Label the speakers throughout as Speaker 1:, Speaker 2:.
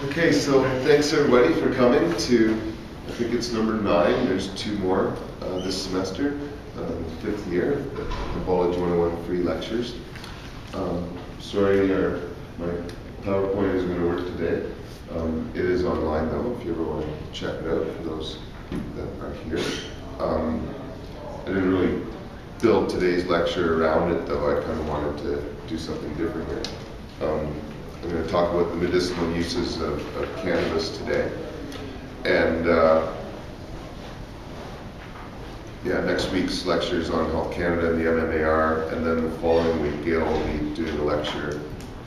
Speaker 1: Okay, so thanks everybody for coming to, I think it's number 9, there's 2 more this semester, 5th year, the Hempology 101 free lectures. Sorry, my PowerPoint isn't going to work today. It is online though, if you ever want to check it out for those that are here. I didn't really build today's lecture around it though, I kind of wanted to do something different here. I'm going to talk about the medicinal uses of cannabis today. And yeah, next week's lecture is on Health Canada and the MMAR, and then the following week Gail will be doing a lecture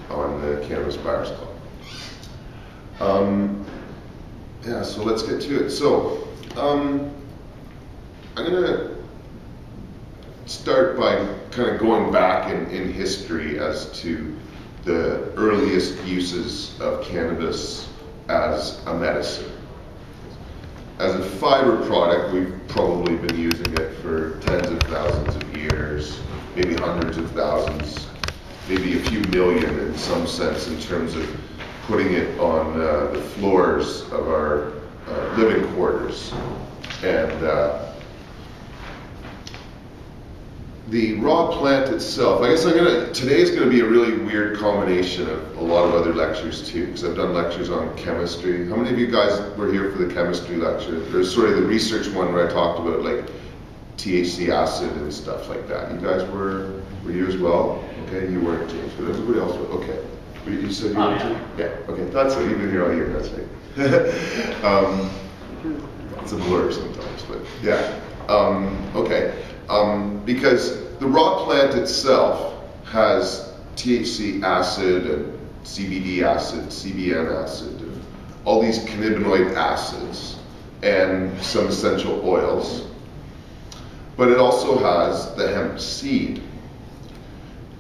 Speaker 1: on the Cannabis Buyers Club. Yeah, so let's get to it. So, I'm going to start by kind of going back in history as to the earliest uses of cannabis as a medicine. As a fiber product, we've probably been using it for tens of thousands of years, maybe hundreds of thousands, maybe a few million in some sense in terms of putting it on the floors of our living quarters. And the raw plant itself, I guess today's going to be a really weird combination of a lot of other lectures too, because I've done lectures on chemistry. How many of you guys were here for the chemistry lecture? There's sort of the research one where I talked about like THC acid and stuff like that. You guys were you as well? Okay, you weren't, James, but everybody else was. Okay. You said you were too? Yeah, okay, that's it. You've been here all year, that's right. It's a blur sometimes, but yeah. Okay. Because the raw plant itself has THC acid and CBD acid, CBN acid, and all these cannabinoid acids and some essential oils. But it also has the hemp seed.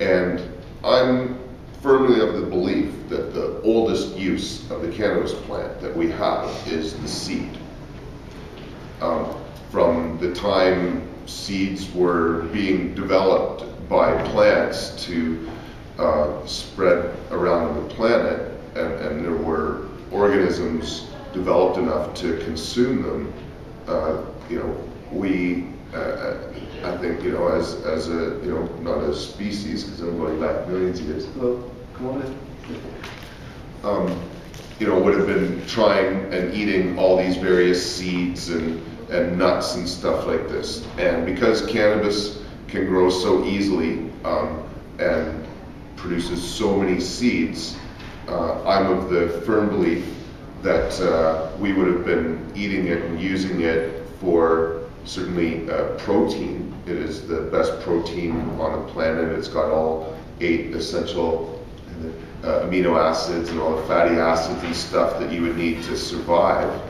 Speaker 1: And I'm firmly of the belief that the oldest use of the cannabis plant that we have is the seed. From the time seeds were being developed by plants to spread around the planet, and there were organisms developed enough to consume them, we, I think, as a, not a species, because I'm going back millions of years. Hello, come on in. Would have been trying and eating all these various seeds and nuts and stuff like this. And because cannabis can grow so easily and produces so many seeds, I'm of the firm belief that we would have been eating it and using it for certainly protein. It is the best protein on the planet. It's got all 8 essential amino acids and all the fatty acids and stuff that you would need to survive.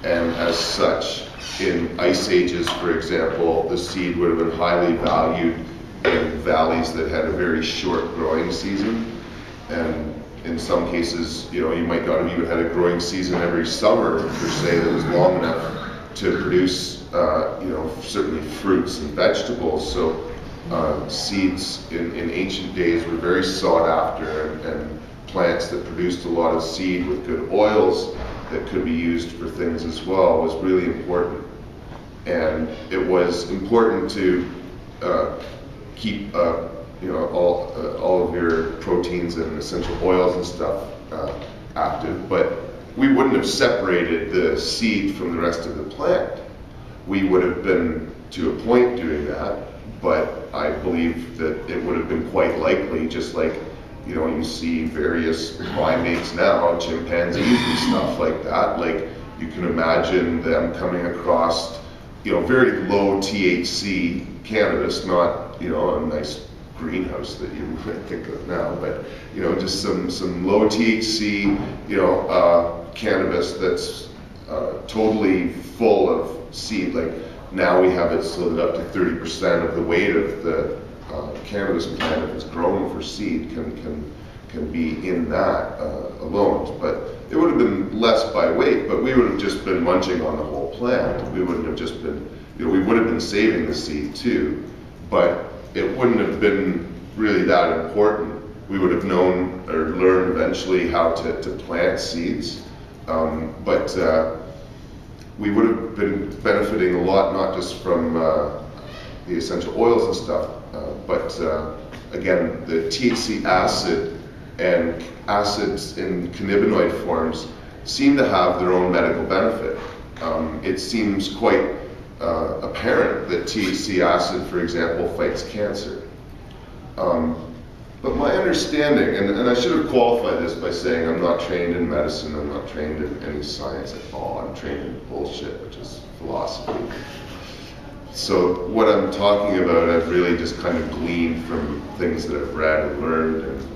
Speaker 1: And as such, in ice ages, for example, the seed would have been highly valued in valleys that had a very short growing season. And in some cases, you might not have even had a growing season every summer, per se, that was long enough to produce, certainly fruits and vegetables. So seeds in ancient days were very sought after, and plants that produced a lot of seed with good oils that could be used for things as well was really important. And it was important to keep all of your proteins and essential oils and stuff active, but we wouldn't have separated the seed from the rest of the plant. We would have been, to a point, doing that, but I believe that it would have been quite likely, just like you see various primates now, chimpanzees and stuff like that. Like, you can imagine them coming across, very low THC cannabis, not, a nice greenhouse that you might think of now, but, just some low THC, cannabis that's totally full of seed. Like, now we have it so that up to 30% of the weight of the cannabis plant, if it's grown for seed, can be in that alone. But it would have been less by weight, but we would have just been munching on the whole plant. We wouldn't have just been, we would have been saving the seed too, but it wouldn't have been really that important we would have known or learned eventually how to plant seeds. But we would have been benefiting a lot, not just from the essential oils and stuff, but again, the THC acid and acids in cannabinoid forms seem to have their own medical benefit. It seems quite apparent that THC acid, for example, fights cancer. But my understanding, and I should have qualified this by saying I'm not trained in medicine, I'm not trained in any science at all, I'm trained in bullshit, which is philosophy. So what I'm talking about, I've really just kind of gleaned from things that I've read and learned,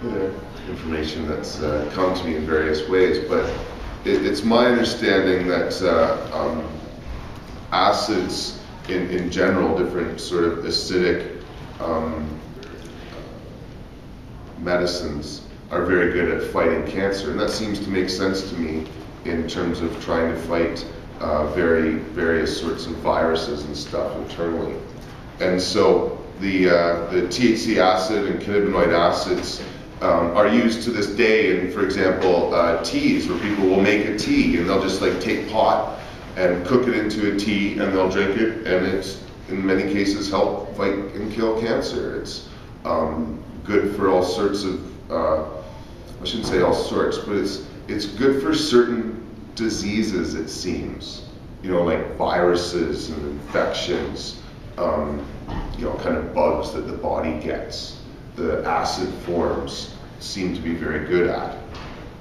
Speaker 1: and information that's come to me in various ways. But it's my understanding that acids in general, different sort of acidic medicines are very good at fighting cancer, and that seems to make sense to me in terms of trying to fight various sorts of viruses and stuff internally. And so the THC acid and cannabinoid acids are used to this day in, for example, teas, where people will make a tea and they'll just like take pot and cook it into a tea and they'll drink it, and it's in many cases help fight and kill cancer. It's good for all sorts of, I shouldn't say all sorts, but it's good for certain diseases, it seems. You know, like viruses and infections, you know, kind of bugs that the body gets. The acid forms seem to be very good at.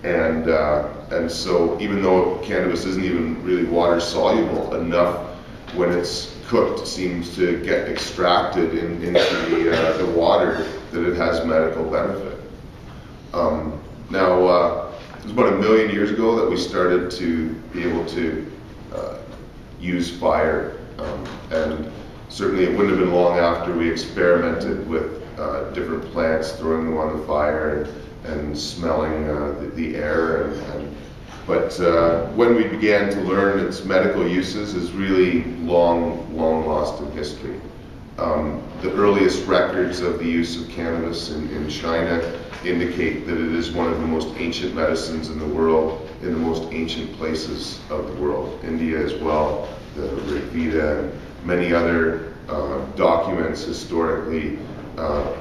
Speaker 1: And so even though cannabis isn't even really water soluble, enough when it's cooked seems to get extracted into the water that it has medical benefit. Now, it was about 1 million years ago that we started to be able to use fire, and certainly it wouldn't have been long after we experimented with different plants, throwing them on the fire and smelling the air. But when we began to learn its medical uses is really long lost in history. The earliest records of the use of cannabis in China indicate that it is one of the most ancient medicines in the world, in the most ancient places of the world. India as well, the Rig Veda, and many other documents historically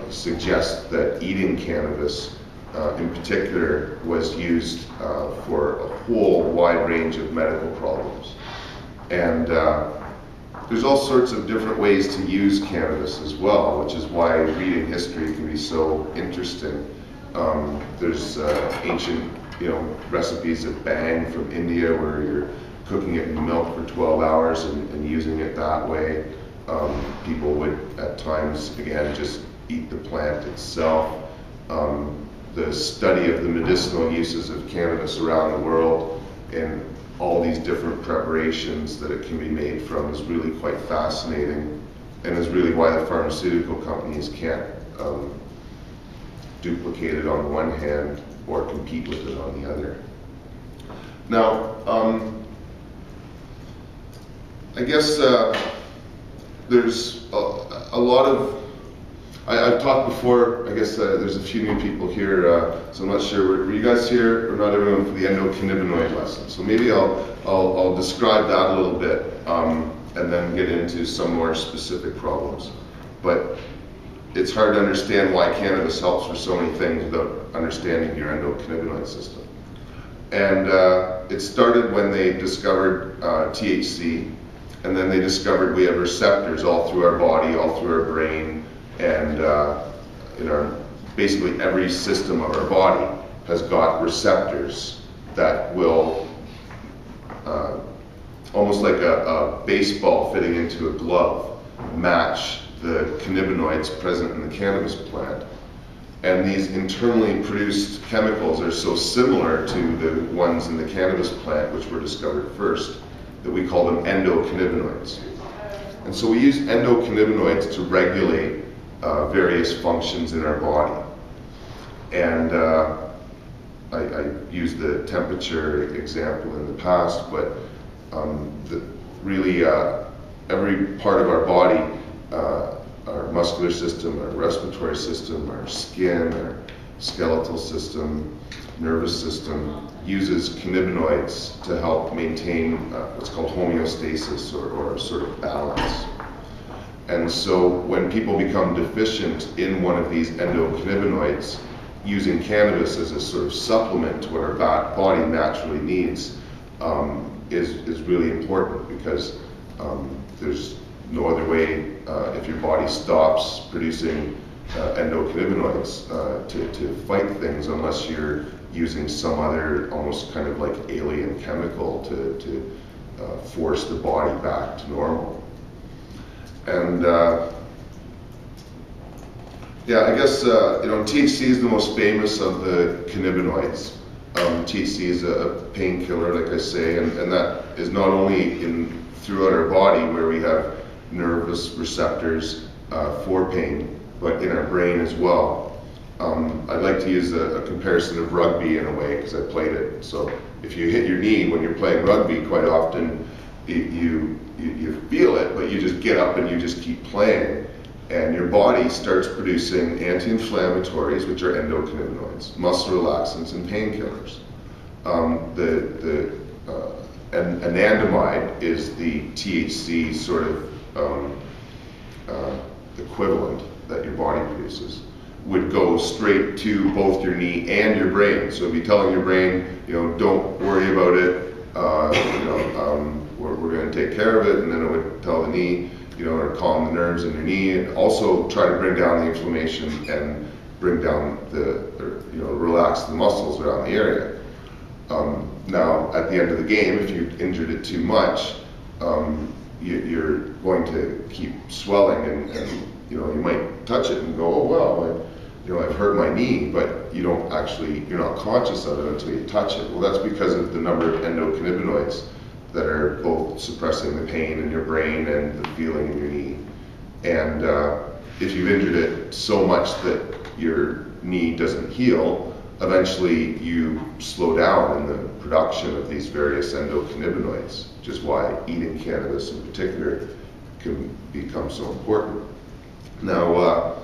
Speaker 1: suggest that eating cannabis in particular was used for a whole wide range of medical problems. And there's all sorts of different ways to use cannabis as well, which is why reading history can be so interesting. There's ancient, recipes of bang from India where you're cooking it in milk for 12 hours and using it that way. People would at times, again, just eat the plant itself. The study of the medicinal uses of cannabis around the world and all these different preparations that it can be made from is really quite fascinating, and is really why the pharmaceutical companies can't duplicate it on one hand or compete with it on the other. Now, I guess there's a lot of, I've talked before, I guess there's a few new people here, so I'm not sure, were you guys here, or not everyone, for the endocannabinoid lesson? So maybe I'll describe that a little bit, and then get into some more specific problems. But it's hard to understand why cannabis helps for so many things without understanding your endocannabinoid system. And it started when they discovered THC, and then they discovered we have receptors all through our body, all through our brain, and in our, basically every system of our body has got receptors that will, almost like a baseball fitting into a glove, match the cannabinoids present in the cannabis plant. And these internally produced chemicals are so similar to the ones in the cannabis plant, which were discovered first, that we call them endocannabinoids. And so we use endocannabinoids to regulate various functions in our body. And I used the temperature example in the past, but really every part of our body, our muscular system, our respiratory system, our skin, skeletal system, nervous system, uses cannabinoids to help maintain what's called homeostasis, or sort of balance. And so when people become deficient in one of these endocannabinoids, using cannabis as a sort of supplement to what our body naturally needs is really important, because there's no other way, if your body stops producing endocannabinoids to fight things, unless you're using some other almost kind of like alien chemical to force the body back to normal. And yeah, I guess THC is the most famous of the cannabinoids. THC is a painkiller, like I say, and that is not only throughout our body, where we have nervous receptors for pain, but in our brain as well. I'd like to use a comparison of rugby in a way, because I played it. So if you hit your knee when you're playing rugby, quite often you feel it, but you just get up and you just keep playing. And your body starts producing anti-inflammatories, which are endocannabinoids, muscle relaxants, and painkillers. Anandamide is the THC sort of equivalent that your body produces, would go straight to both your knee and your brain. So it'd be telling your brain, don't worry about it, we're going to take care of it, and then it would tell the knee, or calm the nerves in your knee, and also try to bring down the inflammation and bring down relax the muscles around the area. Now, at the end of the game, if you injured it too much, you're going to keep swelling, and you might touch it and go, oh well, I've hurt my knee, but you're not conscious of it until you touch it. Well, that's because of the number of endocannabinoids that are both suppressing the pain in your brain and the feeling in your knee. And if you've injured it so much that your knee doesn't heal, eventually you slow down in the production of these various endocannabinoids, which is why eating cannabis in particular can become so important. Now,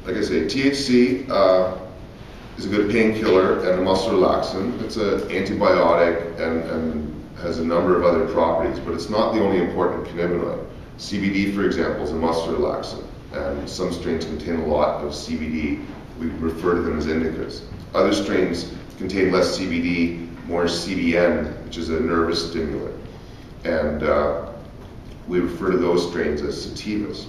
Speaker 1: like I say, THC is a good painkiller and a muscle relaxant. It's an antibiotic and has a number of other properties, but it's not the only important cannabinoid. CBD, for example, is a muscle relaxant, and some strains contain a lot of CBD. We refer to them as indicas. Other strains contain less CBD, more CBN, which is a nervous stimulant, and we refer to those strains as sativas.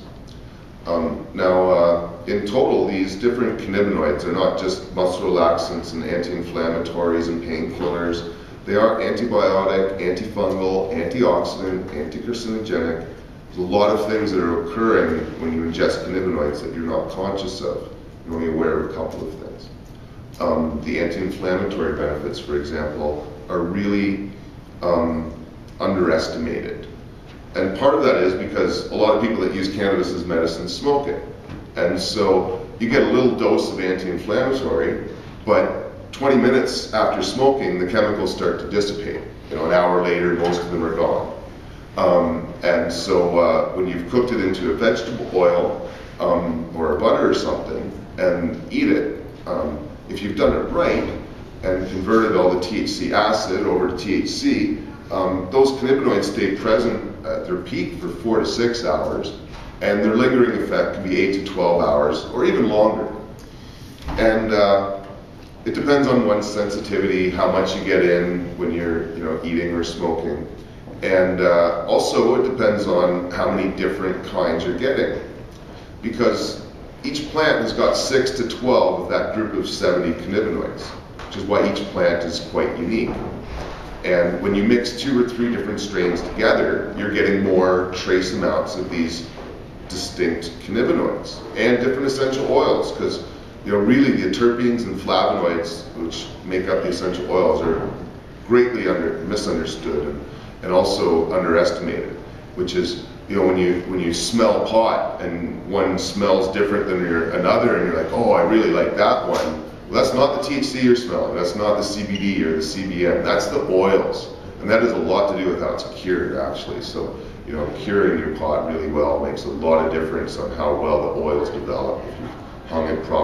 Speaker 1: Now, in total, these different cannabinoids are not just muscle relaxants and anti-inflammatories and painkillers. They are antibiotic, antifungal, antioxidant, anticarcinogenic. There's a lot of things that are occurring when you ingest cannabinoids that you're not conscious of. You're only aware of a couple of things. The anti-inflammatory benefits, for example, are really underestimated. And part of that is because a lot of people that use cannabis as medicine smoke it. And so you get a little dose of anti-inflammatory, but 20 minutes after smoking, the chemicals start to dissipate. An hour later, most of them are gone. And so when you've cooked it into a vegetable oil or a butter or something and eat it, if you've done it right and converted all the THC acid over to THC, those cannabinoids stay present at their peak for 4 to 6 hours, and their lingering effect can be 8 to 12 hours or even longer. And it depends on one's sensitivity, how much you get in when you're eating or smoking. And also it depends on how many different kinds you're getting, because each plant has got 6 to 12 of that group of 70 cannabinoids, which is why each plant is quite unique. And when you mix 2 or 3 different strains together, you're getting more trace amounts of these distinct cannabinoids and different essential oils, because really the terpenes and flavonoids, which make up the essential oils, are greatly misunderstood and also underestimated. Which is, when you smell pot and one smells different than another, and you're like, oh, I really like that one. Well, that's not the THC you're smelling. That's not the CBD or the CBN. That's the oils, and that has a lot to do with how it's cured, actually. So, curing your pot really well makes a lot of difference on how well the oils develop if you've hung it properly.